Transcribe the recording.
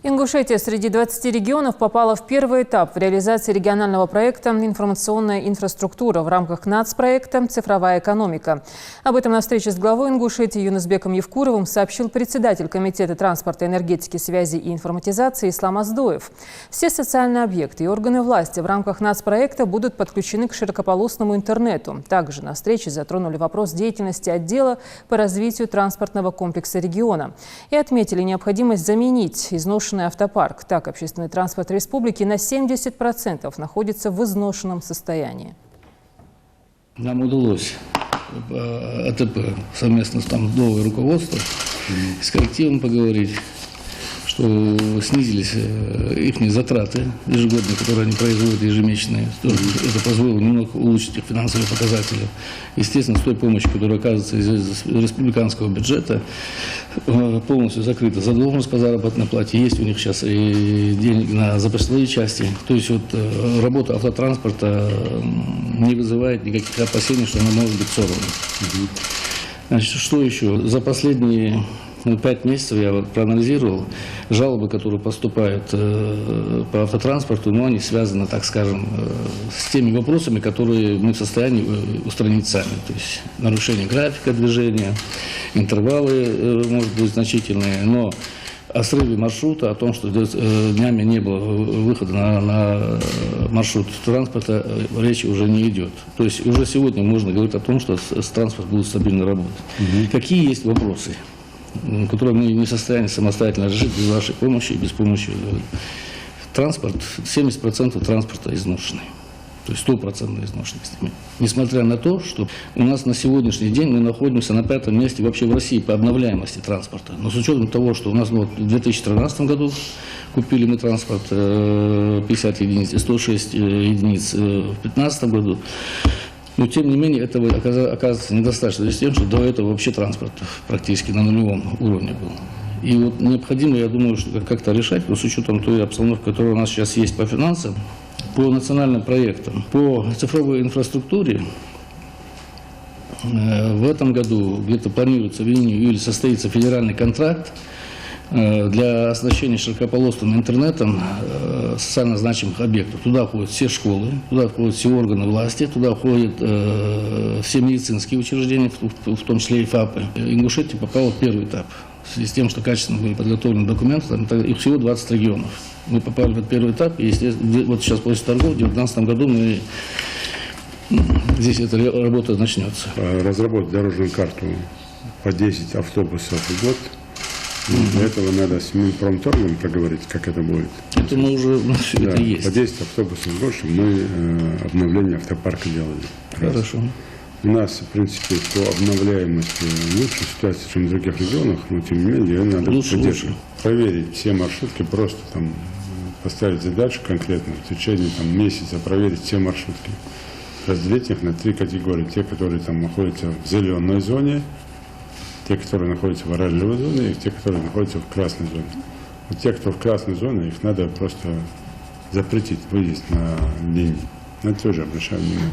Ингушетия среди 20 регионов попала в первый этап в реализации регионального проекта «Информационная инфраструктура» в рамках нацпроекта «Цифровая экономика». Об этом на встрече с главой Ингушетии Юнусбеком Евкуровым сообщил председатель Комитета транспорта, энергетики, связи и информатизации Ислам Аздоев. Все социальные объекты и органы власти в рамках нацпроекта будут подключены к широкополосному интернету. Также на встрече затронули вопрос деятельности отдела по развитию транспортного комплекса региона и отметили необходимость заменить изношенный автопарк. Так, общественный транспорт республики на 70% находится в изношенном состоянии. Нам удалось АТП совместно с новым руководством с коллективом поговорить, что снизились их затраты ежегодные, которые они производят ежемесячные. Это позволило немного улучшить их финансовые показатели. Естественно, с той помощью, которая оказывается из республиканского бюджета, полностью закрыта задолженность по заработной плате. Есть у них сейчас и деньги на запасные части. То есть вот работа автотранспорта не вызывает никаких опасений, что она может быть сорвана. Значит, что еще? За последние 5 месяцев я проанализировал жалобы, которые поступают по автотранспорту, но они связаны, так скажем, с теми вопросами, которые мы в состоянии устранить сами. То есть нарушение графика движения, интервалы, может быть, значительные, но о срыве маршрута, о том, что днями не было выхода на маршрут транспорта, речи уже не идет. То есть уже сегодня можно говорить о том, что транспорт будет стабильно работать. Какие есть вопросы, которые мы не в состоянии самостоятельно решить без вашей помощи и без помощи транспорта? 70% транспорта изношенный. То есть 100% изношенности. Несмотря на то, что у нас на сегодняшний день мы находимся на 5-м месте вообще в России по обновляемости транспорта. Но с учетом того, что у нас в 2013 году купили мы транспорт 50 единиц и 106 единиц в 2015 году, но, тем не менее, этого оказывается недостаточно с тем, что до этого вообще транспорт практически на нулевом уровне был. И вот необходимо, я думаю, что как-то решать, но с учетом той обстановки, которая у нас сейчас есть по финансам, по национальным проектам, по цифровой инфраструктуре. В этом году где-то планируется в июне-июле состоится федеральный контракт для оснащения широкополосным интернетом социально значимых объектов. Туда входят все школы, туда входят все органы власти, туда входят все медицинские учреждения, в том числе и ФАПы. Ингушетия попала в первый этап. В связи с тем, что качественно были подготовлены документы, их всего 20 регионов. Мы попали в этот первый этап, и вот сейчас после торгов в 2019 году здесь эта работа начнется. Разработать дорожную карту по 10 автобусов в год. Для этого надо с Минпромторгом проговорить, как это будет. Это мы уже, все это есть. По 10 автобусов в год, чтобы мы обновление автопарка делали. Хорошо. У нас, в принципе, по обновляемости лучше ситуация, чем в других регионах, но тем не менее ее надо поддерживать. Проверить все маршрутки, просто там поставить задачу конкретно, в течение месяца проверить все маршрутки. Разделить их на 3 категории. Те, которые там находятся в зеленой зоне, те, которые находятся в оранжевой зоне, и те, которые находятся в красной зоне. Вот те, кто в красной зоне, их надо просто запретить выезд на линии. На это тоже обращаю внимание.